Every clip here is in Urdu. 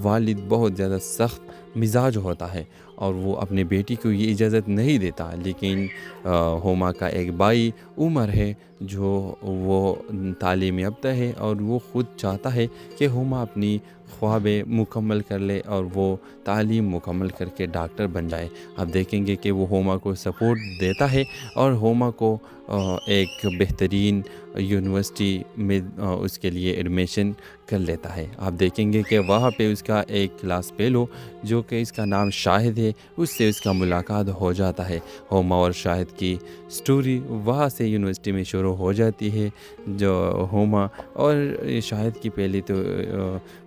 والد بہت زیادہ سخت مزاج ہوتا ہے اور وہ اپنے بیٹی کو یہ اجازت نہیں دیتا، لیکن ہوما کا ایک بھائی عمر ہے جو وہ تعلیم یافتہ ہے اور وہ خود چاہتا ہے کہ ہوما اپنی خوابیں مکمل کر لے اور وہ تعلیم مکمل کر کے ڈاکٹر بن جائے۔ آپ دیکھیں گے کہ وہ ہوما کو سپورٹ دیتا ہے اور ہوما کو ایک بہترین یونیورسٹی میں اس کے لیے ایڈمیشن کر لیتا ہے۔ آپ دیکھیں گے کہ وہاں پہ اس کا ایک کلاس فیلو جو کہ اس کا نام شاہد ہے، اس سے اس کا ملاقات ہو جاتا ہے۔ ہوما اور شاہد کی سٹوری وہاں سے یونیورسٹی میں شروع ہو جاتی ہے۔ جو ہوما اور شاہد کی پہلی تو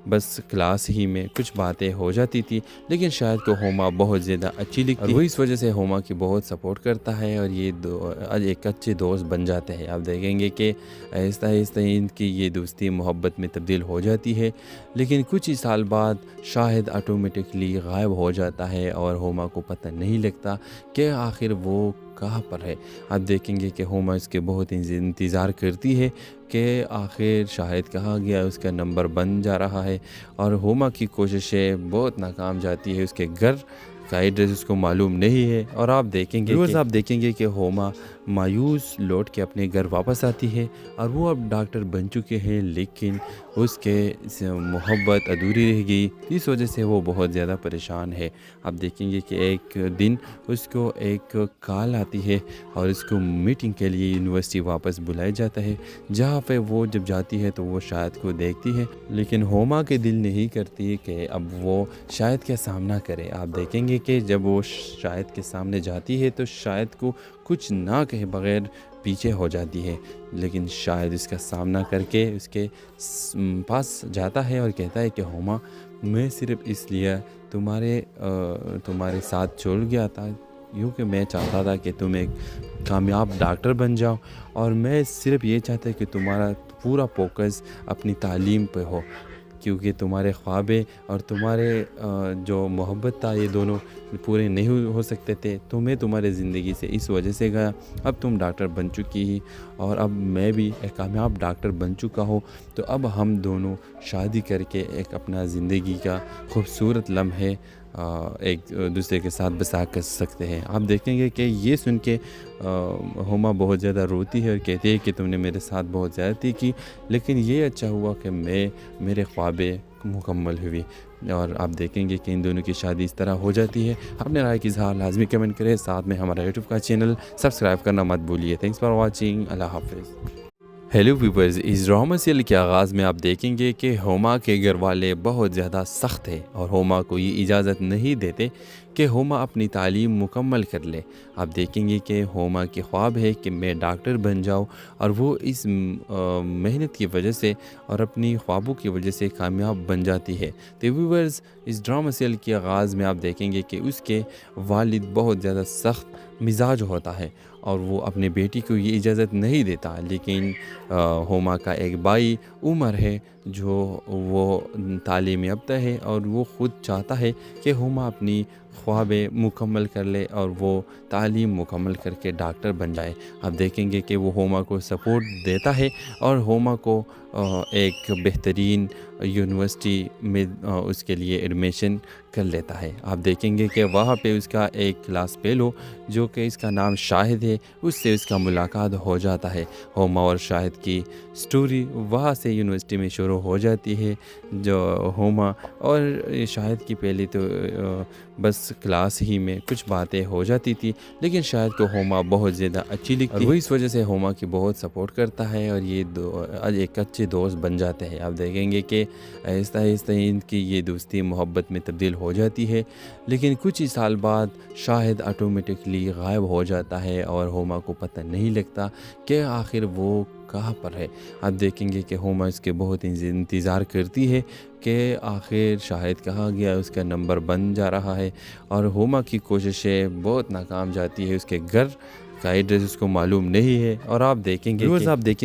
بس کلاس ہی میں کچھ باتیں ہو جاتی تھی، لیکن شاہد کو ہوما بہت زیادہ اچھی لگتی ہے اور وہ اس وجہ سے ہوما کی بہت سپورٹ کرتا ہے اور یہ ایک اچھے دوست بن جاتے ہیں۔ آپ دیکھیں گے کہ آہستہ آہستہ ان کی یہ دوستی محبت میں تبدیل ہو جاتی ہے، لیکن کچھ ہی سال بعد شاہد آٹومیٹکلی غائب ہو جاتا ہے اور ہوما کو پتہ نہیں لگتا کہ آخر وہ کہاں پر ہے۔ آپ دیکھیں گے کہ ہوما اس کے بہت انتظار کرتی ہے کہ آخر شاہد کہاں گیا، اس کا نمبر بن جا رہا ہے اور ہوما کی کوششیں بہت ناکام جاتی ہے۔ اس کے گھر کا ایڈریس اس کو معلوم نہیں ہے اور آپ دیکھیں گے کہ ہوما مایوس لوٹ کے اپنے گھر واپس آتی ہے اور وہ اب ڈاکٹر بن چکے ہیں، لیکن اس کے محبت ادھوری رہ گئی، اس وجہ سے وہ بہت زیادہ پریشان ہے۔ آپ دیکھیں گے کہ ایک دن اس کو ایک کال آتی ہے اور اس کو میٹنگ کے لیے یونیورسٹی واپس بلایا جاتا ہے، جہاں پہ وہ جب جاتی ہے تو وہ شاہد کو دیکھتی ہے، لیکن ہوما کے دل نہیں کرتی کہ اب وہ شاہد کا سامنا کرے۔ آپ دیکھیں گے کہ جب وہ شاہد کے سامنے جاتی ہے تو شاہد کو کچھ نہ کہے بغیر پیچھے ہو جاتی ہے، لیکن شاہد اس کا سامنا کر کے اس کے پاس جاتا ہے اور کہتا ہے کہ ہوما، میں صرف اس لیے تمہارے ساتھ چھوڑ گیا تھا کیونکہ میں چاہتا تھا کہ تم ایک کامیاب ڈاکٹر بن جاؤ، اور میں صرف یہ چاہتا کہ تمہارا پورا فوکس اپنی تعلیم پہ ہو، کیونکہ تمہارے خوابیں اور تمہارے جو محبت تھا یہ دونوں پورے نہیں ہو سکتے تھے، تو میں تمہارے زندگی سے اس وجہ سے گیا۔ اب تم ڈاکٹر بن چکی ہی اور اب میں بھی ایک کامیاب ڈاکٹر بن چکا ہوں، تو اب ہم دونوں شادی کر کے ایک اپنا زندگی کا خوبصورت لمحے ایک دوسرے کے ساتھ بسا کر سکتے ہیں۔ آپ دیکھیں گے کہ یہ سن کے ہوما بہت زیادہ روتی ہے اور کہتی ہے کہ تم نے میرے ساتھ بہت زیادتی کی، لیکن یہ اچھا ہوا کہ میرے خوابیں مکمل ہوئی۔ اور آپ دیکھیں گے کہ ان دونوں کی شادی اس طرح ہو جاتی ہے۔ اپنے رائے کی اظہار لازمی کمنٹ کریں، ساتھ میں ہمارا یوٹیوب کا چینل سبسکرائب کرنا مت بھولیے۔ تھینکس فار واچنگ، اللہ حافظ۔ ہیلو ویورز، اس ڈرامہ سیریل کے آغاز میں آپ دیکھیں گے کہ ہوما کے گھر والے بہت زیادہ سخت ہیں اور ہوما کو یہ اجازت نہیں دیتے کہ ہوما اپنی تعلیم مکمل کر لے۔ آپ دیکھیں گے کہ ہوما کی خواب ہے کہ میں ڈاکٹر بن جاؤں، اور وہ اس محنت کی وجہ سے اور اپنی خوابوں کی وجہ سے کامیاب بن جاتی ہے۔ تو ویورز، اس ڈرامہ سیریل کے آغاز میں آپ دیکھیں گے کہ اس کے والد بہت زیادہ سخت مزاج ہوتا ہے اور وہ اپنے بیٹی کو یہ اجازت نہیں دیتا، لیکن ہوما کا ایک بھائی عمر ہے جو وہ تعلیم یافتہ ہے اور وہ خود چاہتا ہے کہ ہوما اپنی خوابیں مکمل کر لے اور وہ تعلیم مکمل کر کے ڈاکٹر بن جائے۔ آپ دیکھیں گے کہ وہ ہوما کو سپورٹ دیتا ہے اور ہوما کو ایک بہترین یونیورسٹی میں اس کے لیے ایڈمیشن کر لیتا ہے۔ آپ دیکھیں گے کہ وہاں پہ اس کا ایک کلاس فیلو جو کہ اس کا نام شاہد ہے، اس سے اس کا ملاقات ہو جاتا ہے۔ ہوما اور شاہد کی سٹوری وہاں سے یونیورسٹی میں شروع ہو جاتی ہے۔ جو ہوما اور شاہد کی پہلی تو بس کلاس ہی میں کچھ باتیں ہو جاتی تھی، لیکن شاہد کو ہوما بہت زیادہ اچھی لگتی ہے اور وہ اس وجہ سے ہوما کی بہت سپورٹ کرتا ہے اور یہ ایک اچھے دوست بن جاتے ہیں۔ آپ دیکھیں گے کہ آہستہ آہستہ ان کی یہ دوستی محبت میں تبدیل ہو جاتی ہے، لیکن کچھ ہی سال بعد شاہد آٹومیٹکلی غائب ہو جاتا ہے اور ہوما کو پتہ نہیں لگتا کہ آخر وہ کہاں پر ہے۔ آپ دیکھیں گے کہ ہوما اس کے بہت انتظار کرتی ہے کہ آخر شاہد کہاں گیا، اس کا نمبر بن جا رہا ہے اور ہوما کی کوششیں بہت ناکام جاتی ہے۔ اس کے گھر کا ایڈریس اس کو معلوم نہیں ہے اور آپ دیکھیں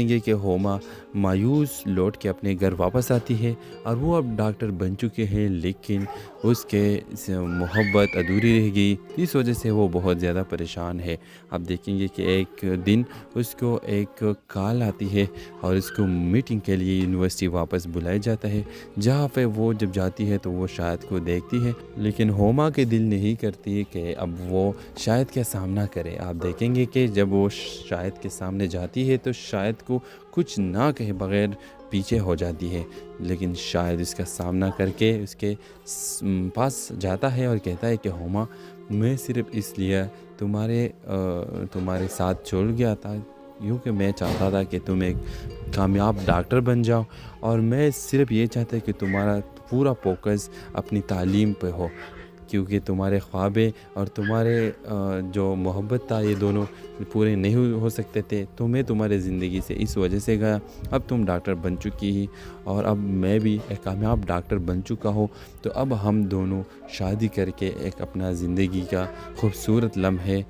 گے کہ ہوما مایوس لوٹ کے اپنے گھر واپس آتی ہے اور وہ اب ڈاکٹر بن چکے ہیں، لیکن اس کے محبت ادھوری رہ گئی، اس وجہ سے وہ بہت زیادہ پریشان ہے۔ آپ دیکھیں گے کہ ایک دن اس کو ایک کال آتی ہے اور اس کو میٹنگ کے لیے یونیورسٹی واپس بلایا جاتا ہے، جہاں پہ وہ جب جاتی ہے تو وہ شاہد کو دیکھتی ہے، لیکن ہوما کے دل نہیں کرتی کہ اب وہ شاہد کا سامنا کرے۔ آپ دیکھیں گے کہ جب وہ شاہد کے سامنے جاتی ہے تو شاہد کو کچھ نہ کہے بغیر پیچھے ہو جاتی ہے، لیکن شاہد اس کا سامنا کر کے اس کے پاس جاتا ہے اور کہتا ہے کہ ہوما، میں صرف اس لیے تمہارے ساتھ چھوڑ گیا تھا کیونکہ میں چاہتا تھا کہ تم ایک کامیاب ڈاکٹر بن جاؤ، اور میں صرف یہ چاہتا کہ تمہارا پورا فوکس اپنی تعلیم پہ ہو، کیونکہ تمہارے خوابیں اور تمہارے جو محبت تھا یہ دونوں پورے نہیں ہو سکتے تھے، تو میں تمہارے زندگی سے اس وجہ سے گیا۔ اب تم ڈاکٹر بن چکی ہی اور اب میں بھی ایک کامیاب ڈاکٹر بن چکا ہوں، تو اب ہم دونوں شادی کر کے ایک اپنا زندگی کا خوبصورت لمحے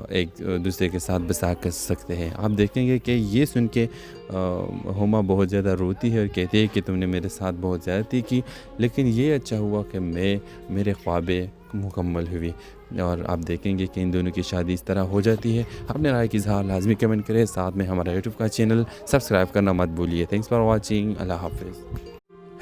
ایک دوسرے کے ساتھ بسا کر سکتے ہیں۔ آپ دیکھیں گے کہ یہ سن کے ہوما بہت زیادہ روتی ہے اور کہتی ہے کہ تم نے میرے ساتھ بہت زیادتی کی، لیکن یہ اچھا ہوا کہ میرے خوابیں مکمل ہوئی۔ اور آپ دیکھیں گے کہ ان دونوں کی شادی اس طرح ہو جاتی ہے۔ اپنے رائے کی اظہار لازمی کمنٹ کریں، ساتھ میں ہمارا یوٹیوب کا چینل سبسکرائب کرنا مت بھولیے۔ تھینکس فار واچنگ، اللہ حافظ۔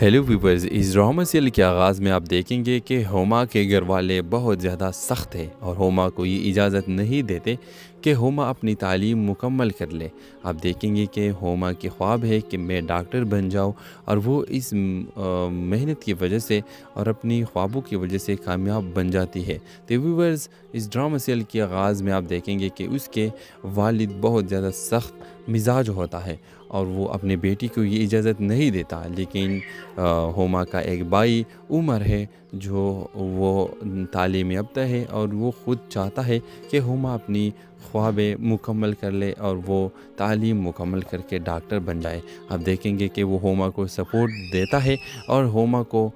ہیلو ویورز، اس ڈرامہ سیریل کے آغاز میں آپ دیکھیں گے کہ ہوما کے گھر والے بہت زیادہ سخت ہیں اور ہوما کو یہ اجازت نہیں دیتے کہ ہوما اپنی تعلیم مکمل کر لے۔ آپ دیکھیں گے کہ ہوما کی خواب ہے کہ میں ڈاکٹر بن جاؤں، اور وہ اس محنت کی وجہ سے اور اپنی خوابوں کی وجہ سے کامیاب بن جاتی ہے۔ تو ویورز، اس ڈرامہ سیریل کے آغاز میں آپ دیکھیں گے کہ اس کے والد بہت زیادہ سخت مزاج ہوتا ہے اور وہ اپنے بیٹی کو یہ اجازت نہیں دیتا، لیکن ہوما کا ایک بھائی عمر ہے جو وہ تعلیم یافتہ ہے اور وہ خود چاہتا ہے کہ ہوما اپنی خوابیں مکمل کر لے اور وہ تعلیم مکمل کر کے ڈاکٹر بن جائے۔ آپ دیکھیں گے کہ وہ ہوما کو سپورٹ دیتا ہے اور ہوما کو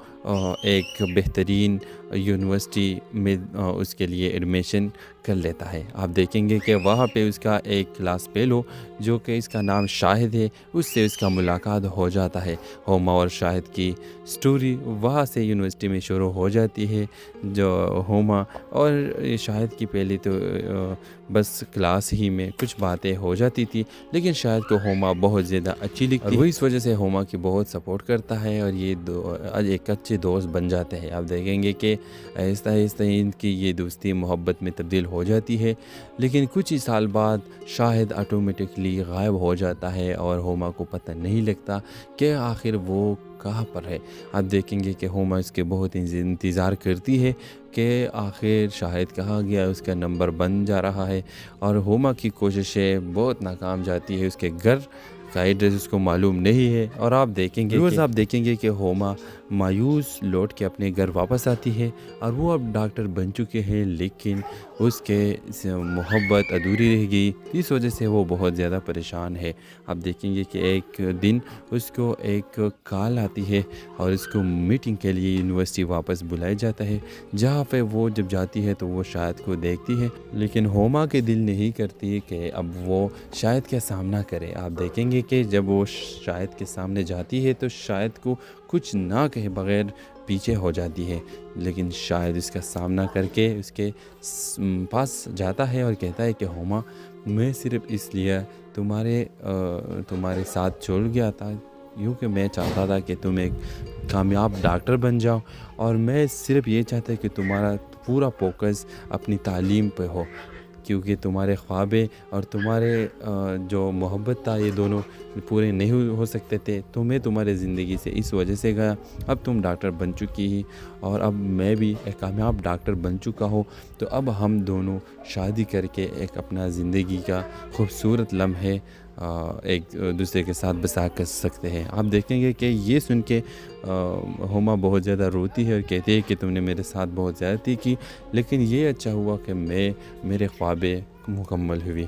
ایک بہترین یونیورسٹی میں اس کے لیے ایڈمیشن کر لیتا ہے۔ آپ دیکھیں گے کہ وہاں پہ اس کا ایک کلاس فیلو جو کہ اس کا نام شاہد ہے، اس سے اس کا ملاقات ہو جاتا ہے۔ ہوما اور شاہد کی سٹوری وہاں سے یونیورسٹی میں شروع ہو جاتی ہے۔ جو ہوما اور شاہد کی پہلی تو بس کلاس ہی میں کچھ باتیں ہو جاتی تھی، لیکن شاہد کو ہوما بہت زیادہ اچھی لگتی اور وہ اس وجہ سے ہوما کی بہت سپورٹ کرتا ہے اور یہ ایک اچھے دوست بن جاتے ہیں۔ آپ دیکھیں گے کہ آہستہ آہستہ ان کی یہ دوستی محبت میں تبدیل ہو جاتی ہے، لیکن کچھ ہی سال بعد شاہد آٹومیٹکلی غائب ہو جاتا ہے اور ہوما کو پتہ نہیں لگتا کہ آخر وہ کہاں پر ہے۔ آپ دیکھیں گے کہ ہوما اس کے بہت انتظار کرتی ہے کہ آخر شاہد کہاں گیا، اس کا نمبر بن جا رہا ہے، اور ہوما کی کوششیں بہت ناکام جاتی ہے۔ اس کے گھر کا ایڈریس اس کو معلوم نہیں ہے، اور آپ دیکھیں گے کہ ہوما مایوس لوٹ کے اپنے گھر واپس آتی ہے اور وہ اب ڈاکٹر بن چکے ہیں، لیکن اس کے محبت ادھوری رہ گئی، اس وجہ سے وہ بہت زیادہ پریشان ہے۔ آپ دیکھیں گے کہ ایک دن اس کو ایک کال آتی ہے اور اس کو میٹنگ کے لیے یونیورسٹی واپس بلایا جاتا ہے، جہاں پہ وہ جب جاتی ہے تو وہ شاہد کو دیکھتی ہے، لیکن ہوما کے دل نہیں کرتی کہ اب وہ شاہد کا سامنا کرے۔ آپ دیکھیں گے کہ جب وہ شاہد کے سامنے جاتی ہے تو شاہد کو کچھ نہ کہے بغیر پیچھے ہو جاتی ہے، لیکن شاہد اس کا سامنا کر کے اس کے پاس جاتا ہے اور کہتا ہے کہ ہوما، میں صرف اس لیے تمہارے ساتھ چھوڑ گیا تھا کیونکہ میں چاہتا تھا کہ تم ایک کامیاب ڈاکٹر بن جاؤ، اور میں صرف یہ چاہتا کہ تمہارا پورا فوکس اپنی تعلیم پہ ہو، کیونکہ تمہارے خوابیں اور تمہارے جو محبت تھا یہ دونوں پورے نہیں ہو سکتے تھے، تو میں تمہارے زندگی سے اس وجہ سے گیا۔ اب تم ڈاکٹر بن چکی ہی اور اب میں بھی ایک کامیاب ڈاکٹر بن چکا ہوں، تو اب ہم دونوں شادی کر کے ایک اپنا زندگی کا خوبصورت لمحے ایک دوسرے کے ساتھ بسا کر سکتے ہیں۔ آپ دیکھیں گے کہ یہ سن کے ہوما بہت زیادہ روتی ہے اور کہتی ہے کہ تم نے میرے ساتھ بہت زیادتی کی، لیکن یہ اچھا ہوا کہ میرے خوابیں مکمل ہوئی۔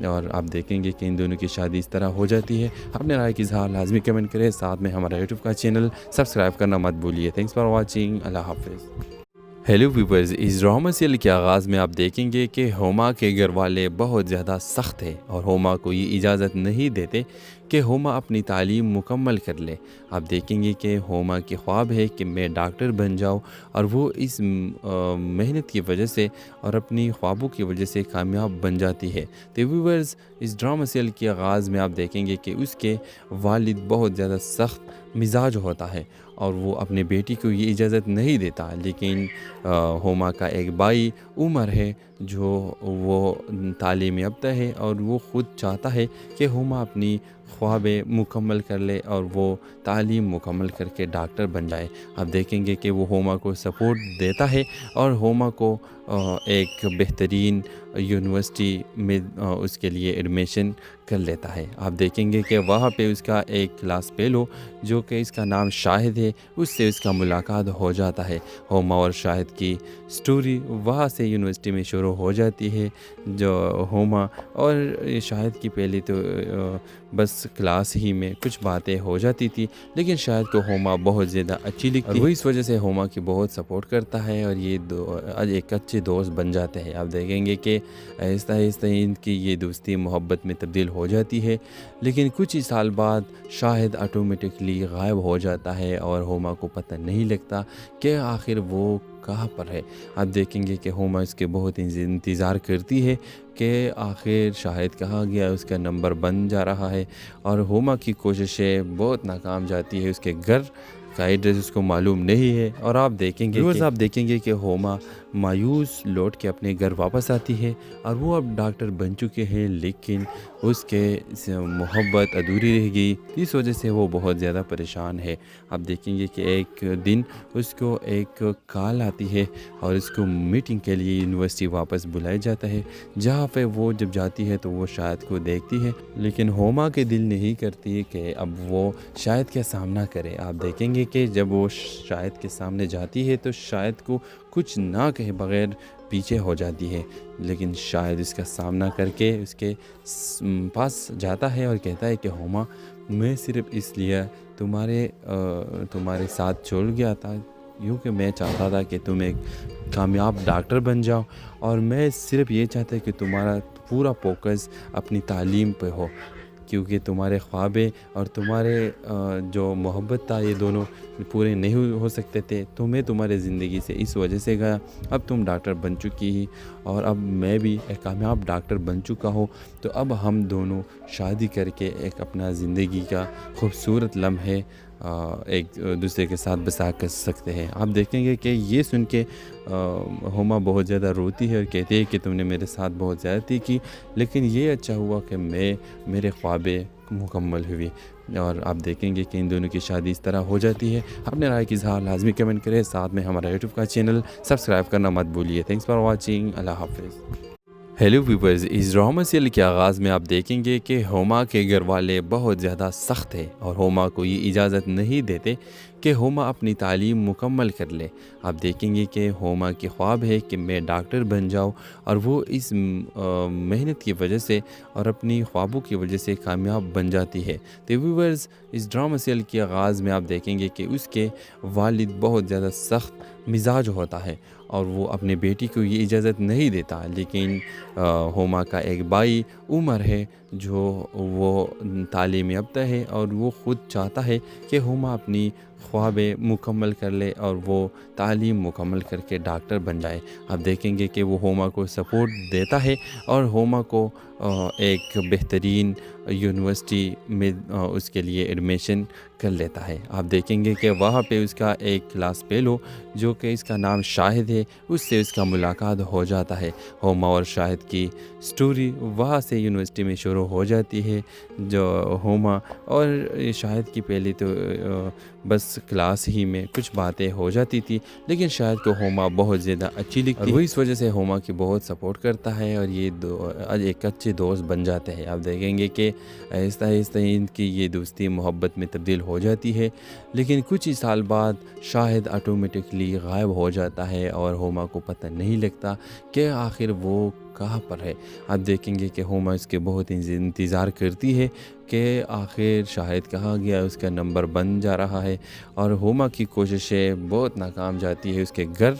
اور آپ دیکھیں گے کہ ان دونوں کی شادی اس طرح ہو جاتی ہے۔ اپنے رائے کی اظہار لازمی کمنٹ کریں، ساتھ میں ہمارا یوٹیوب کا چینل سبسکرائب کرنا مت بھولیے۔ تھینکس فار واچنگ، اللہ حافظ۔ ہیلو ویورز، اس ڈرامہ سیریل کے آغاز میں آپ دیکھیں گے کہ ہوما کے گھر والے بہت زیادہ سخت ہیں اور ہوما کو یہ اجازت نہیں دیتے کہ ہوما اپنی تعلیم مکمل کر لے۔ آپ دیکھیں گے کہ ہوما کے خواب ہے کہ میں ڈاکٹر بن جاؤں، اور وہ اس محنت کی وجہ سے اور اپنی خوابوں کی وجہ سے کامیاب بن جاتی ہے۔ تو ویورز، اس ڈرامہ سیریل کے آغاز میں آپ دیکھیں گے کہ اس کے والد بہت زیادہ سخت مزاج ہوتا ہے، اور وہ اپنے بیٹی کو یہ اجازت نہیں دیتا، لیکن ہوما کا ایک بھائی عمر ہے جو وہ تعلیم یافتہ ہے، اور وہ خود چاہتا ہے کہ ہوما اپنی خوابیں مکمل کر لے اور وہ تعلیم مکمل کر کے ڈاکٹر بن جائے۔ آپ دیکھیں گے کہ وہ ہوما کو سپورٹ دیتا ہے، اور ہوما کو ایک بہترین یونیورسٹی میں اس کے لیے ایڈمیشن کر لیتا ہے۔ آپ دیکھیں گے کہ وہاں پہ اس کا ایک کلاس فیلو جو کہ اس کا نام شاہد ہے، اس سے اس کا ملاقات ہو جاتا ہے۔ ہوما اور شاہد کی سٹوری وہاں سے یونیورسٹی میں شروع ہو جاتی ہے۔ جو ہوما اور شاہد کی پہلی تو بس کلاس ہی میں کچھ باتیں ہو جاتی تھی، لیکن شاہد کو ہوما بہت زیادہ اچھی لگتی ہے، اور وہ اس وجہ سے ہوما کی بہت سپورٹ کرتا ہے، اور یہ ایک اچھے دوست بن جاتے ہیں۔ آپ دیکھیں گے کہ آہستہ آہستہ ان کی یہ دوستی محبت میں تبدیل ہو جاتی ہے، لیکن کچھ ہی سال بعد شاہد آٹومیٹکلی غائب ہو جاتا ہے، اور ہوما کو پتہ نہیں لگتا کہ آخر وہ کہاں پر ہے۔ آپ دیکھیں گے کہ ہوما اس کے بہت انتظار کرتی ہے کہ آخر شاہد کہاں گیا، اس کا نمبر بن جا رہا ہے، اور ہوما کی کوششیں بہت ناکام جاتی ہے۔ اس کے گھر کا ایڈریس اس کو معلوم نہیں ہے، اور آپ دیکھیں گے کہ ہوما مایوس لوٹ کے اپنے گھر واپس آتی ہے، اور وہ اب ڈاکٹر بن چکے ہیں، لیکن اس کے محبت ادھوری رہ گئی، اس وجہ سے وہ بہت زیادہ پریشان ہے۔ آپ دیکھیں گے کہ ایک دن اس کو ایک کال آتی ہے، اور اس کو میٹنگ کے لیے یونیورسٹی واپس بلایا جاتا ہے، جہاں پہ وہ جب جاتی ہے تو وہ شاہد کو دیکھتی ہے، لیکن ہوما کے دل نہیں کرتی کہ اب وہ شاہد کا سامنا کرے۔ آپ دیکھیں گے کہ جب وہ شاہد کے سامنے جاتی ہے تو شاہد کو کچھ نہ کہے بغیر پیچھے ہو جاتی ہے، لیکن شاہد اس کا سامنا کر کے اس کے پاس جاتا ہے اور کہتا ہے کہ ہوما، میں صرف اس لیے تمہارے ساتھ چھوڑ گیا تھا یوں کہ میں چاہتا تھا کہ تم ایک کامیاب ڈاکٹر بن جاؤ، اور میں صرف یہ چاہتا کہ تمہارا پورا فوکس اپنی تعلیم پہ ہو، کیونکہ تمہارے خوابیں اور تمہارے جو محبت تھا یہ دونوں پورے نہیں ہو سکتے تھے، تو میں تمہارے زندگی سے اس وجہ سے گیا۔ اب تم ڈاکٹر بن چکی ہی، اور اب میں بھی ایک کامیاب ڈاکٹر بن چکا ہوں، تو اب ہم دونوں شادی کر کے ایک اپنا زندگی کا خوبصورت لمحے ایک دوسرے کے ساتھ بسا کر سکتے ہیں۔ آپ دیکھیں گے کہ یہ سن کے ہوما بہت زیادہ روتی ہے اور کہتی ہے کہ تم نے میرے ساتھ بہت زیادتی کی، لیکن یہ اچھا ہوا کہ میرے خوابیں مکمل ہوئی۔ اور آپ دیکھیں گے کہ ان دونوں کی شادی اس طرح ہو جاتی ہے۔ اپنے رائے کی اظہار لازمی کمنٹ کریں، ساتھ میں ہمارا یوٹیوب کا چینل سبسکرائب کرنا مت بھولیے۔ تھینکس فار واچنگ، اللہ حافظ۔ ہیلو ویورز، اس ڈرامہ سیریل کے آغاز میں آپ دیکھیں گے کہ ہوما کے گھر والے بہت زیادہ سخت ہیں، اور ہوما کو یہ اجازت نہیں دیتے کہ ہوما اپنی تعلیم مکمل کر لے۔ آپ دیکھیں گے کہ ہوما کے خواب ہے کہ میں ڈاکٹر بن جاؤں، اور وہ اس محنت کی وجہ سے اور اپنی خوابوں کی وجہ سے کامیاب بن جاتی ہے۔ تو ویورز، اس ڈرامہ سیریل کے آغاز میں آپ دیکھیں گے کہ اس کے والد بہت زیادہ سخت مزاج ہوتا ہے، اور وہ اپنے بیٹی کو یہ اجازت نہیں دیتا، لیکن ہوما کا ایک بھائی عمر ہے جو وہ تعلیم یافتہ ہے، اور وہ خود چاہتا ہے کہ ہوما اپنی خوابیں مکمل کر لے اور وہ تعلیم مکمل کر کے ڈاکٹر بن جائے۔ آپ دیکھیں گے کہ وہ ہوما کو سپورٹ دیتا ہے، اور ہوما کو ایک بہترین یونیورسٹی میں اس کے لیے ایڈمیشن کر لیتا ہے۔ آپ دیکھیں گے کہ وہاں پہ اس کا ایک کلاس فیلو جو کہ اس کا نام شاہد ہے، اس سے اس کا ملاقات ہو جاتا ہے۔ ہوما اور شاہد کی سٹوری وہاں سے یونیورسٹی میں شروع ہو جاتی ہے۔ جو ہوما اور شاہد کی پہلی تو بس کلاس ہی میں کچھ باتیں ہو جاتی تھی، لیکن شاہد کو ہوما بہت زیادہ اچھی لگتی ہے، اور وہ اس وجہ سے ہوما کی بہت سپورٹ کرتا ہے، اور یہ ایک اچھے دوست بن جاتے ہیں۔ آپ دیکھیں گے کہ آہستہ آہستہ ان کی یہ دوستی محبت میں تبدیل ہو جاتی ہے، لیکن کچھ ہی سال بعد شاہد آٹومیٹکلی غائب ہو جاتا ہے، اور ہوما کو پتہ نہیں لگتا کہ آخر وہ کہاں پر ہے۔ آپ دیکھیں گے کہ ہوما اس کے بہت انتظار کرتی ہے کہ آخر شاہد کہاں گیا، اس کا نمبر بن جا رہا ہے، اور ہوما کی کوششیں بہت ناکام جاتی ہے۔ اس کے گھر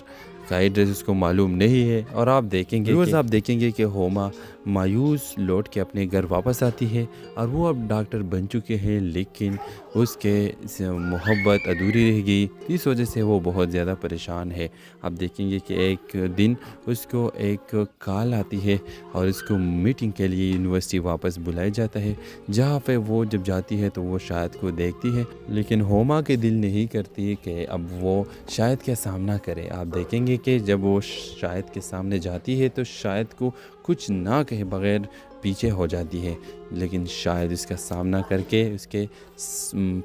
کا ایڈریس اس کو معلوم نہیں ہے، اور آپ دیکھیں گے کہ ہوما مایوس لوٹ کے اپنے گھر واپس آتی ہے، اور وہ اب ڈاکٹر بن چکے ہیں، لیکن اس کے محبت ادھوری رہ گئی، اس وجہ سے وہ بہت زیادہ پریشان ہے۔ آپ دیکھیں گے کہ ایک دن اس کو ایک کال آتی ہے اور اس کو میٹنگ کے لیے یونیورسٹی واپس بلایا جاتا ہے، جہاں پہ وہ جب جاتی ہے تو وہ شاہد کو دیکھتی ہے، لیکن ہوما کے دل نہیں کرتی کہ اب وہ شاہد کا سامنا کرے۔ آپ دیکھیں گے کہ جب وہ شاہد کے سامنے جاتی ہے تو شاہد کو کچھ نہ کہے بغیر پیچھے ہو جاتی ہے، لیکن شاہد اس کا سامنا کر کے اس کے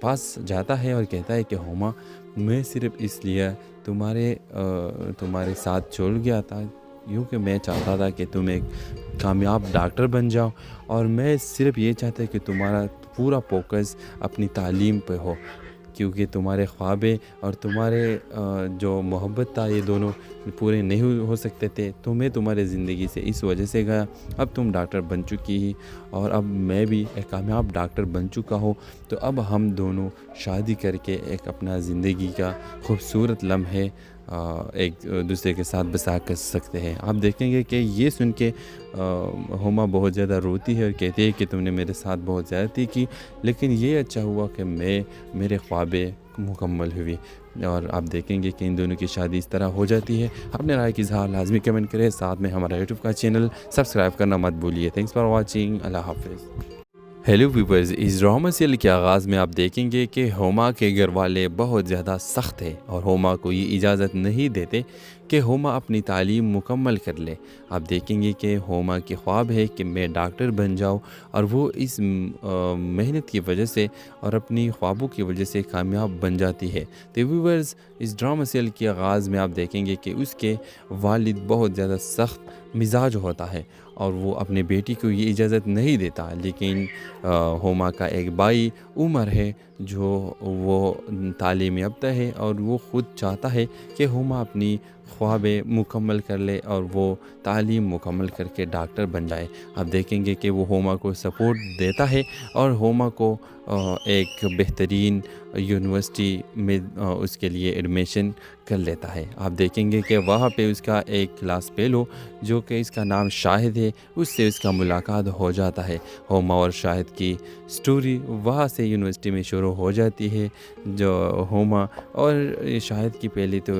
پاس جاتا ہے اور کہتا ہے کہ ہوما، میں صرف اس لیے تمہارے ساتھ چھوڑ گیا تھا کیونکہ میں چاہتا تھا کہ تم ایک کامیاب ڈاکٹر بن جاؤ، اور میں صرف یہ چاہتا کہ تمہارا پورا فوکس اپنی تعلیم پہ ہو، کیونکہ تمہارے خوابیں اور تمہارے جو محبت تھا یہ دونوں پورے نہیں ہو سکتے تھے، تو میں تمہارے زندگی سے اس وجہ سے گیا۔ اب تم ڈاکٹر بن چکی ہی اور اب میں بھی ایک کامیاب ڈاکٹر بن چکا ہوں، تو اب ہم دونوں شادی کر کے ایک اپنا زندگی کا خوبصورت لمحے ایک دوسرے کے ساتھ بسا کر سکتے ہیں۔ آپ دیکھیں گے کہ یہ سن کے ہوما بہت زیادہ روتی ہے اور کہتی ہے کہ تم نے میرے ساتھ بہت زیادتی کی، لیکن یہ اچھا ہوا کہ میرے خوابیں مکمل ہوئی، اور آپ دیکھیں گے کہ ان دونوں کی شادی اس طرح ہو جاتی ہے۔ اپنے رائے کی اظہار لازمی کمنٹ کریں، ساتھ میں ہمارا یوٹیوب کا چینل سبسکرائب کرنا مت بھولیے۔ تھینکس فار واچنگ، اللہ حافظ۔ ہیلو ویورز، اس ڈرامہ سیریل کے آغاز میں آپ دیکھیں گے کہ ہوما کے گھر والے بہت زیادہ سخت ہیں اور ہوما کو یہ اجازت نہیں دیتے کہ ہوما اپنی تعلیم مکمل کر لے۔ آپ دیکھیں گے کہ ہوما کی خواب ہے کہ میں ڈاکٹر بن جاؤں، اور وہ اس محنت کی وجہ سے اور اپنی خوابوں کی وجہ سے کامیاب بن جاتی ہے۔ تو ویورز، اس ڈرامہ سیریل کے آغاز میں آپ دیکھیں گے کہ اس کے والد بہت زیادہ سخت مزاج ہوتا ہے اور وہ اپنے بیٹی کو یہ اجازت نہیں دیتا، لیکن ہوما کا ایک بھائی عمر ہے جو وہ تعلیم یافتہ ہے اور وہ خود چاہتا ہے کہ ہوما اپنی خوابیں مکمل کر لے اور وہ تعلیم مکمل کر کے ڈاکٹر بن جائے۔ آپ دیکھیں گے کہ وہ ہوما کو سپورٹ دیتا ہے اور ہوما کو ایک بہترین یونیورسٹی میں اس کے لیے ایڈمیشن کر لیتا ہے۔ آپ دیکھیں گے کہ وہاں پہ اس کا ایک کلاس فیلو جو کہ اس کا نام شاہد ہے، اس سے اس کا ملاقات ہو جاتا ہے۔ ہوما اور شاہد کی سٹوری وہاں سے یونیورسٹی میں شروع ہو جاتی ہے، جو ہوما اور شاہد کی پہلے تو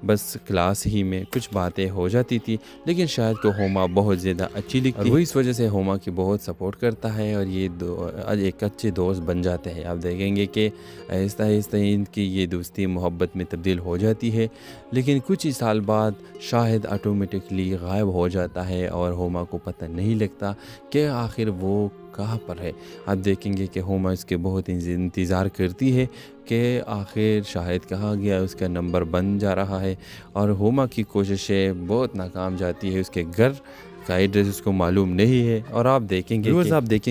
بس کلاس ہی میں کچھ باتیں ہو جاتی تھی، لیکن شاہد کو ہوما بہت زیادہ اچھی لگتی ہے، وہ اس وجہ سے ہوما کی بہت سپورٹ کرتا ہے اور یہ ایک اچھے دوست بن جاتے ہیں۔ آپ دیکھیں گے کہ آہستہ آہستہ ان کی یہ دوستی محبت میں تبدیل ہو جاتی ہے، لیکن کچھ ہی سال بعد شاہد آٹومیٹکلی غائب ہو جاتا ہے اور ہوما کو پتہ نہیں لگتا کہ آخر وہ کہاں پر ہے۔ آپ دیکھیں گے کہ ہوما اس کے بہت انتظار کرتی ہے کہ آخر شاہد کہاں گیا، اس کا نمبر بن جا رہا ہے، اور ہوما کی کوششیں بہت ناکام جاتی ہے، اس کے گھر کا ایڈریس اس کو معلوم نہیں ہے، اور آپ دیکھیں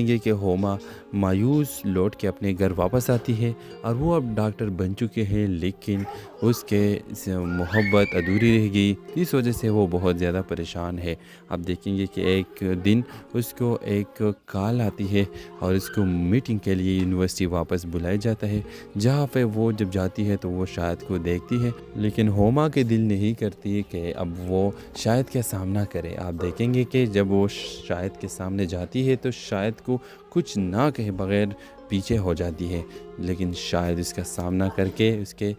گے کہ ہوما مایوس لوٹ کے اپنے گھر واپس آتی ہے، اور وہ اب ڈاکٹر بن چکے ہیں، لیکن اس کے محبت ادھوری رہ گئی، اس وجہ سے وہ بہت زیادہ پریشان ہے۔ آپ دیکھیں گے کہ ایک دن اس کو ایک کال آتی ہے اور اس کو میٹنگ کے لیے یونیورسٹی واپس بلایا جاتا ہے، جہاں پہ وہ جب جاتی ہے تو وہ شاہد کو دیکھتی ہے، لیکن ہوما کے دل نہیں کرتی کہ اب وہ شاہد کا سامنا کرے۔ آپ دیکھیں گے کہ جب وہ شاہد کے سامنے جاتی ہے تو شاہد کو کچھ نہ کہے بغیر پیچھے ہو جاتی ہے، لیکن شاہد اس کا سامنا کر کے اس کے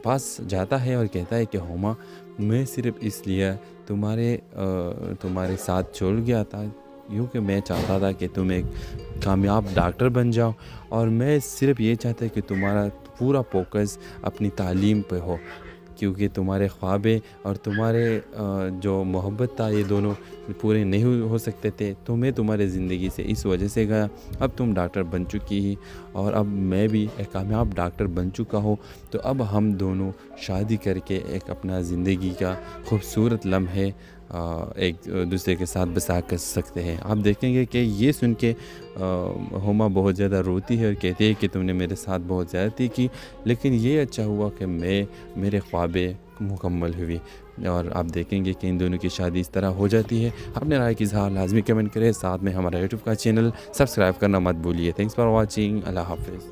پاس جاتا ہے اور کہتا ہے کہ ہوما، میں صرف اس لیے تمہارے ساتھ چھوڑ گیا تھا کیونکہ میں چاہتا تھا کہ تم ایک کامیاب ڈاکٹر بن جاؤ، اور میں صرف یہ چاہتا کہ تمہارا پورا فوکس اپنی تعلیم پہ ہو، کیونکہ تمہارے خوابیں اور تمہارے جو محبت تھا یہ دونوں پورے نہیں ہو سکتے تھے، تو میں تمہارے زندگی سے اس وجہ سے گیا۔ اب تم ڈاکٹر بن چکی ہی اور اب میں بھی ایک کامیاب ڈاکٹر بن چکا ہوں، تو اب ہم دونوں شادی کر کے ایک اپنا زندگی کا خوبصورت لمحے ایک دوسرے کے ساتھ بسا کر سکتے ہیں۔ آپ دیکھیں گے کہ یہ سن کے ہوما بہت زیادہ روتی ہے اور کہتی ہے کہ تم نے میرے ساتھ بہت زیادتی کی، لیکن یہ اچھا ہوا کہ میرے خوابیں مکمل ہوئی، اور آپ دیکھیں گے کہ ان دونوں کی شادی اس طرح ہو جاتی ہے۔ اپنے رائے کی اظہار لازمی کمنٹ کریں، ساتھ میں ہمارا یوٹیوب کا چینل سبسکرائب کرنا مت بھولیے۔ تھینکس فار واچنگ، اللہ حافظ۔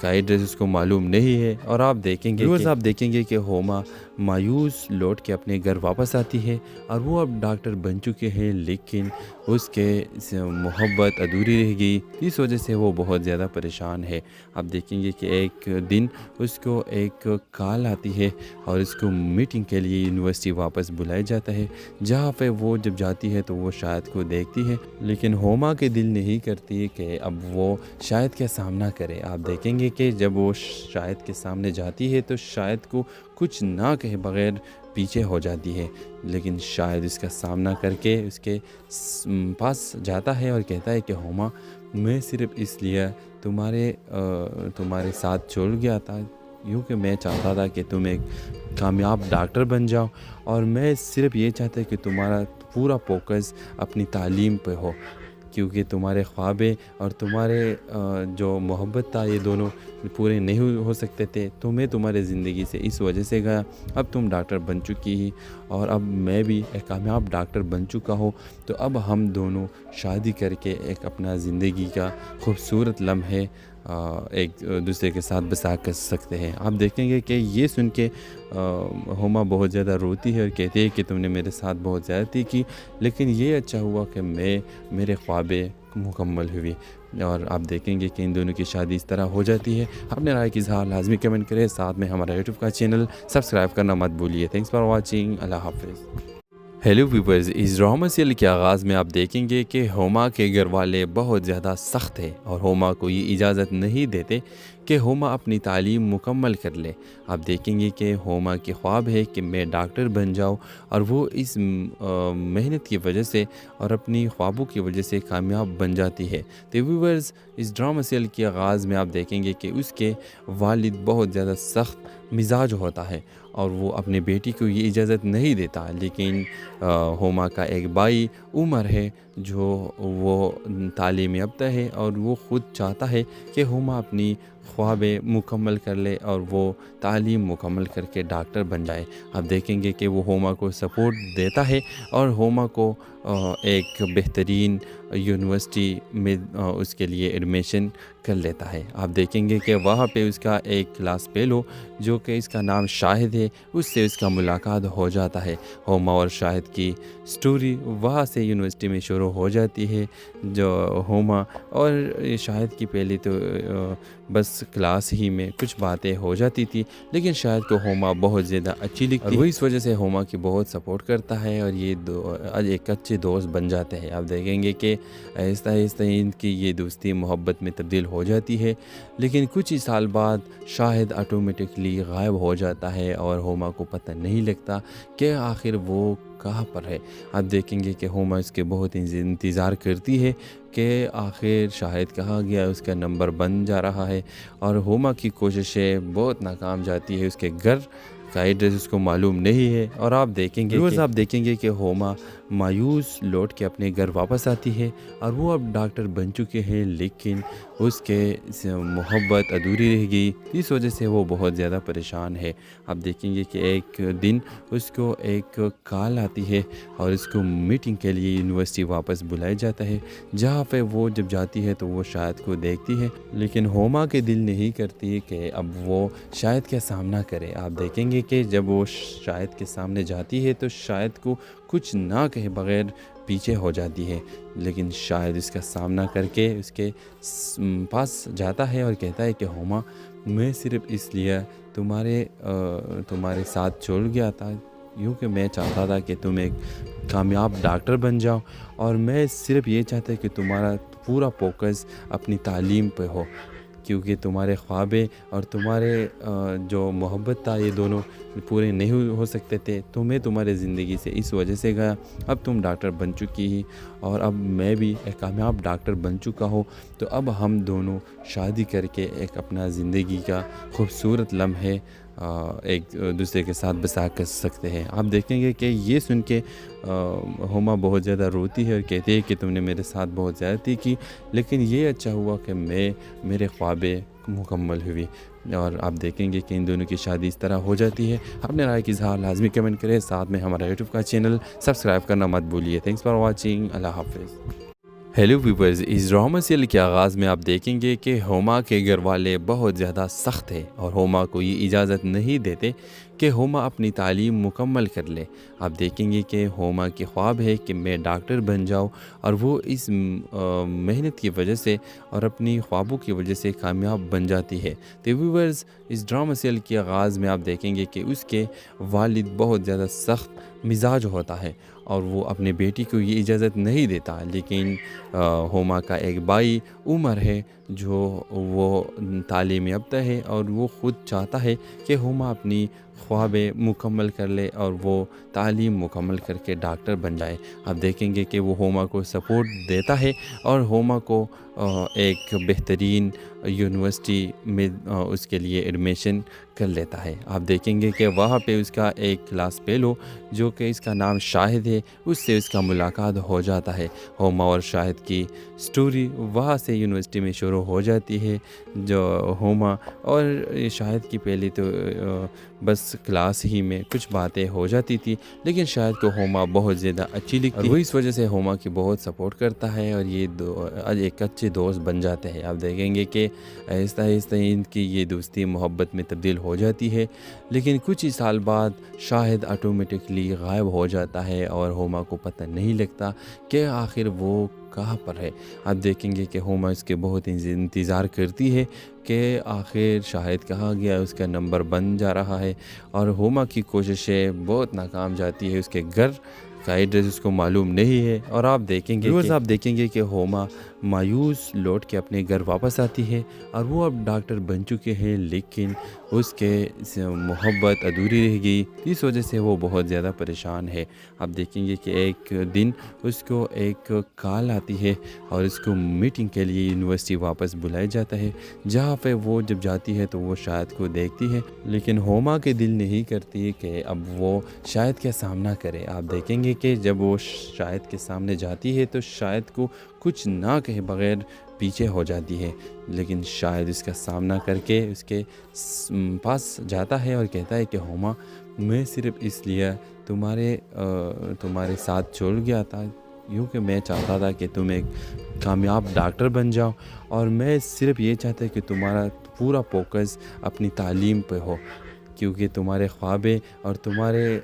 کا ایڈریس اس کو معلوم نہیں ہے اور آپ دیکھیں گے کہ ہوما مایوس لوٹ کے اپنے گھر واپس آتی ہے اور وہ اب ڈاکٹر بن چکے ہیں، لیکن اس کے محبت ادھوری رہ گئی، اس وجہ سے وہ بہت زیادہ پریشان ہے۔ آپ دیکھیں گے کہ ایک دن اس کو ایک کال آتی ہے اور اس کو میٹنگ کے لیے یونیورسٹی واپس بلایا جاتا ہے، جہاں پہ وہ جب جاتی ہے تو وہ شاہد کو دیکھتی ہے، لیکن ہوما کے دل نہیں کرتی کہ اب وہ شاہد کا سامنا کرے۔ آپ دیکھیں گے کہ جب وہ شاہد کے سامنے جاتی ہے تو شاہد کو کچھ نہ کہے بغیر پیچھے ہو جاتی ہے، لیکن شاہد اس کا سامنا کر کے اس کے پاس جاتا ہے اور کہتا ہے کہ ہوما، میں صرف اس لیے تمہارے ساتھ چھوڑ گیا تھا یوں کہ میں چاہتا تھا کہ تم ایک کامیاب ڈاکٹر بن جاؤ، اور میں صرف یہ چاہتا کہ تمہارا پورا فوکس اپنی تعلیم پہ ہو، کیونکہ تمہارے خوابیں اور تمہارے جو محبت تھا یہ دونوں پورے نہیں ہو سکتے تھے، تو میں تمہارے زندگی سے اس وجہ سے گیا۔ اب تم ڈاکٹر بن چکی ہی اور اب میں بھی ایک کامیاب ڈاکٹر بن چکا ہوں، تو اب ہم دونوں شادی کر کے ایک اپنا زندگی کا خوبصورت لمحے ایک دوسرے کے ساتھ بسا کر سکتے ہیں۔ آپ دیکھیں گے کہ یہ سن کے ہوما بہت زیادہ روتی ہے اور کہتی ہے کہ تم نے میرے ساتھ بہت زیادتی کی، لیکن یہ اچھا ہوا کہ میرے خوابیں مکمل ہوئی، اور آپ دیکھیں گے کہ ان دونوں کی شادی اس طرح ہو جاتی ہے۔ اپنے رائے کی اظہار لازمی کمنٹ کریں، ساتھ میں ہمارا یوٹیوب کا چینل سبسکرائب کرنا مت بھولیے۔ تھینکس فار واچنگ، اللہ حافظ۔ ہیلو ویورز، اس ڈرامہ سیریل کے آغاز میں آپ دیکھیں گے کہ ہوما کے گھر والے بہت زیادہ سخت ہیں اور ہوما کو یہ اجازت نہیں دیتے کہ ہوما اپنی تعلیم مکمل کر لے۔ آپ دیکھیں گے کہ ہوما کی خواب ہے کہ میں ڈاکٹر بن جاؤں، اور وہ اس محنت کی وجہ سے اور اپنی خوابوں کی وجہ سے کامیاب بن جاتی ہے۔ تو ویورز، اس ڈرامہ سیریل کے آغاز میں آپ دیکھیں گے کہ اس کے والد بہت زیادہ سخت مزاج ہوتا ہے اور وہ اپنے بیٹی کو یہ اجازت نہیں دیتا، لیکن ہوما کا ایک بھائی عمر ہے جو وہ تعلیم یافتہ ہے اور وہ خود چاہتا ہے کہ ہوما اپنی خوابیں مکمل کر لے اور وہ تعلیم مکمل کر کے ڈاکٹر بن جائے۔ آپ دیکھیں گے کہ وہ ہوما کو سپورٹ دیتا ہے اور ہوما کو ایک بہترین یونیورسٹی میں اس کے لیے ایڈمیشن کر لیتا ہے۔ آپ دیکھیں گے کہ وہاں پہ اس کا ایک کلاس فیلو جو کہ اس کا نام شاہد ہے، اس سے اس کا ملاقات ہو جاتا ہے۔ ہوما اور شاہد کی سٹوری وہاں سے یونیورسٹی میں شروع ہو جاتی ہے، جو ہوما اور شاہد کی پہلے تو بس کلاس ہی میں کچھ باتیں ہو جاتی تھی، لیکن شاہد کو ہوما بہت زیادہ اچھی لگتی ہے اور وہ اس وجہ سے ہوما کی بہت سپورٹ کرتا ہے اور یہ ایک اچھے دوست بن جاتے ہیں۔ آپ دیکھیں گے کہ آہستہ آہستہ ان کی یہ دوستی محبت میں تبدیل ہو جاتی ہے، لیکن کچھ ہی سال بعد شاہد آٹومیٹکلی غائب ہو جاتا ہے اور ہوما کو پتہ نہیں لگتا کہ آخر وہ کہاں پر ہے۔ آپ دیکھیں گے کہ ہوما اس کے بہت انتظار کرتی ہے کہ آخر شاہد کہاں گیا، اس کا نمبر بن جا رہا ہے، اور ہوما کی کوششیں بہت ناکام جاتی ہے، اس کے گھر کا ایڈریس اس کو معلوم نہیں ہے، اور آپ دیکھیں گے کہ ہوما مایوس لوٹ کے اپنے گھر واپس آتی ہے اور وہ اب ڈاکٹر بن چکے ہیں، لیکن اس کے محبت ادھوری رہ گئی، اس وجہ سے وہ بہت زیادہ پریشان ہے۔ آپ دیکھیں گے کہ ایک دن اس کو ایک کال آتی ہے اور اس کو میٹنگ کے لیے یونیورسٹی واپس بلایا جاتا ہے، جہاں پہ وہ جب جاتی ہے تو وہ شاہد کو دیکھتی ہے، لیکن ہوما کے دل نہیں کرتی کہ اب وہ شاہد کا سامنا کرے۔ آپ دیکھیں گے کہ جب وہ شاہد کے سامنے جاتی ہے تو شاہد کو کچھ نہ کہے بغیر پیچھے ہو جاتی ہے، لیکن شاہد اس کا سامنا کر کے اس کے پاس جاتا ہے اور کہتا ہے کہ ہوما، میں صرف اس لیے تمہارے ساتھ چھوڑ گیا تھا یوں کہ میں چاہتا تھا کہ تم ایک کامیاب ڈاکٹر بن جاؤ، اور میں صرف یہ چاہتا کہ تمہارا پورا فوکس اپنی تعلیم پہ ہو، کیونکہ تمہارے خوابیں اور تمہارے جو محبت تھا یہ دونوں پورے نہیں ہو سکتے تھے، تو میں تمہارے زندگی سے اس وجہ سے گیا۔ اب تم ڈاکٹر بن چکی ہی اور اب میں بھی ایک کامیاب ڈاکٹر بن چکا ہوں، تو اب ہم دونوں شادی کر کے ایک اپنا زندگی کا خوبصورت لمحے ایک دوسرے کے ساتھ بسا کر سکتے ہیں۔ آپ دیکھیں گے کہ یہ سن کے ہوما بہت زیادہ روتی ہے اور کہتی ہے کہ تم نے میرے ساتھ بہت زیادتی کی، لیکن یہ اچھا ہوا کہ میرے خوابیں مکمل ہوئی، اور آپ دیکھیں گے کہ ان دونوں کی شادی اس طرح ہو جاتی ہے۔ اپنے رائے کی اظہار لازمی کمنٹ کریں، ساتھ میں ہمارا یوٹیوب کا چینل سبسکرائب کرنا مت بھولیے۔ تھینکس فار واچنگ، اللہ حافظ۔ ہیلو ویورز، اس ڈرامہ سیریل کے آغاز میں آپ دیکھیں گے کہ ہوما کے گھر والے بہت زیادہ سخت ہیں اور ہوما کو یہ اجازت نہیں دیتے کہ ہوما اپنی تعلیم مکمل کر لے۔ آپ دیکھیں گے کہ ہوما کی خواب ہے کہ میں ڈاکٹر بن جاؤں، اور وہ اس محنت کی وجہ سے اور اپنی خوابوں کی وجہ سے کامیاب بن جاتی ہے۔ تو ویورز، اس ڈرامہ سیریل کے آغاز میں آپ دیکھیں گے کہ اس کے والد بہت زیادہ سخت مزاج ہوتا ہے اور وہ اپنے بیٹی کو یہ اجازت نہیں دیتا، لیکن ہوما کا ایک بھائی عمر ہے جو وہ تعلیم یافتہ ہے اور وہ خود چاہتا ہے کہ ہوما اپنی خوابیں مکمل کر لے اور وہ تعلیم مکمل کر کے ڈاکٹر بن جائے۔ آپ دیکھیں گے کہ وہ ہوما کو سپورٹ دیتا ہے اور ہوما کو ایک بہترین یونیورسٹی میں اس کے لیے ایڈمیشن کر لیتا ہے۔ آپ دیکھیں گے کہ وہاں پہ اس کا ایک کلاس فیلو جو کہ اس کا نام شاہد ہے، اس سے اس کا ملاقات ہو جاتا ہے۔ ہوما اور شاہد کی سٹوری وہاں سے یونیورسٹی میں شروع ہو جاتی ہے۔ جو ہوما اور شاہد کی پہلی تو بس کلاس ہی میں کچھ باتیں ہو جاتی تھی، لیکن شاہد کو ہوما بہت زیادہ اچھی لگتی ہے اور وہ اس وجہ سے ہوما کی بہت سپورٹ کرتا ہے اور یہ ایک اچھے دوست بن جاتے ہیں۔ آپ دیکھیں گے کہ آہستہ آہستہ ان کی یہ دوستی محبت میں تبدیل ہو جاتی ہے، لیکن کچھ ہی سال بعد شاہد آٹومیٹکلی غائب ہو جاتا ہے اور ہوما کو پتہ نہیں لگتا کہ آخر وہ کہاں پر ہے۔ آپ دیکھیں گے کہ ہوما اس کے بہت انتظار کرتی ہے کہ آخر شاہد کہاں گیا، اس کا نمبر بن جا رہا ہے، اور ہوما کی کوششیں بہت ناکام جاتی ہے۔ اس کے گھر کا ایڈریس اس کو معلوم نہیں ہے، اور آپ دیکھیں گے کہ ہوما مایوس لوٹ کے اپنے گھر واپس آتی ہے، اور وہ اب ڈاکٹر بن چکے ہیں، لیکن اس کے محبت ادھوری رہ گئی، اس وجہ سے وہ بہت زیادہ پریشان ہے۔ آپ دیکھیں گے کہ ایک دن اس کو ایک کال آتی ہے اور اس کو میٹنگ کے لیے یونیورسٹی واپس بلایا جاتا ہے، جہاں پہ وہ جب جاتی ہے تو وہ شاہد کو دیکھتی ہے، لیکن ہوما کے دل نہیں کرتی کہ اب وہ شاہد کا سامنا کرے۔ آپ دیکھیں گے کہ جب وہ شاہد کے سامنے جاتی ہے تو شاہد کو کچھ نہ کہے بغیر پیچھے ہو جاتی ہے، لیکن شاہد اس کا سامنا کر کے اس کے پاس جاتا ہے اور کہتا ہے کہ ہوما، میں صرف اس لیے تمہارے ساتھ چھوڑ گیا تھا کیونکہ میں چاہتا تھا کہ تم ایک کامیاب ڈاکٹر بن جاؤ، اور میں صرف یہ چاہتا کہ تمہارا پورا فوکس اپنی تعلیم پہ ہو، کیونکہ تمہارے خوابیں اور تمہارے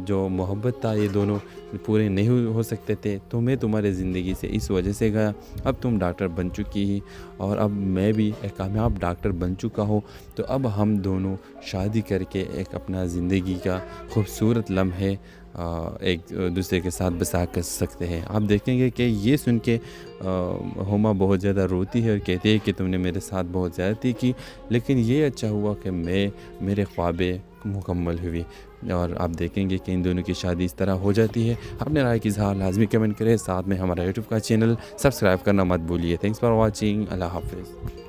جو محبت تھا یہ دونوں پورے نہیں ہو سکتے تھے، تو میں تمہارے زندگی سے اس وجہ سے گیا۔ اب تم ڈاکٹر بن چکی ہی اور اب میں بھی ایک کامیاب ڈاکٹر بن چکا ہوں، تو اب ہم دونوں شادی کر کے ایک اپنا زندگی کا خوبصورت لمحے ایک دوسرے کے ساتھ بسا کر سکتے ہیں۔ آپ دیکھیں گے کہ یہ سن کے ہوما بہت زیادہ روتی ہے اور کہتی ہے کہ تم نے میرے ساتھ بہت زیادتی کی، لیکن یہ اچھا ہوا کہ میرے خوابیں مکمل ہوئی، اور آپ دیکھیں گے کہ ان دونوں کی شادی اس طرح ہو جاتی ہے۔ اپنے رائے کی اظہار لازمی کمنٹ کریں، ساتھ میں ہمارا یوٹیوب کا چینل سبسکرائب کرنا مت بھولیے۔ تھینکس فار واچنگ، اللہ حافظ۔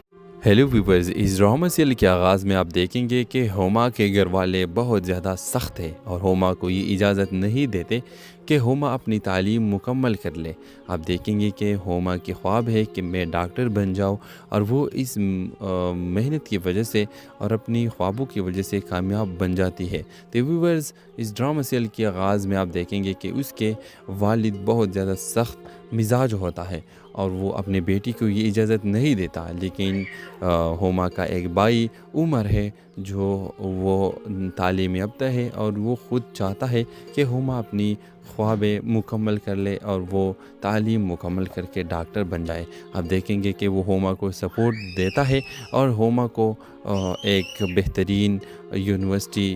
ہیلو ویورز، اس ڈرامہ سیریل کے آغاز میں آپ دیکھیں گے کہ ہوما کے گھر والے بہت زیادہ سخت ہیں اور ہوما کو یہ اجازت نہیں دیتے کہ ہوما اپنی تعلیم مکمل کر لے۔ آپ دیکھیں گے کہ ہوما کی خواب ہے کہ میں ڈاکٹر بن جاؤں، اور وہ اس محنت کی وجہ سے اور اپنی خوابوں کی وجہ سے کامیاب بن جاتی ہے۔ تو ویورز، اس ڈرامہ سیریل کے آغاز میں آپ دیکھیں گے کہ اس کے والد بہت زیادہ سخت مزاج ہوتا ہے اور وہ اپنے بیٹی کو یہ اجازت نہیں دیتا، لیکن ہوما کا ایک بھائی عمر ہے جو وہ تعلیم یافتہ ہے اور وہ خود چاہتا ہے کہ ہوما اپنی خوابیں مکمل کر لے اور وہ تعلیم مکمل کر کے ڈاکٹر بن جائے۔ آپ دیکھیں گے کہ وہ ہوما کو سپورٹ دیتا ہے اور ہوما کو ایک بہترین یونیورسٹی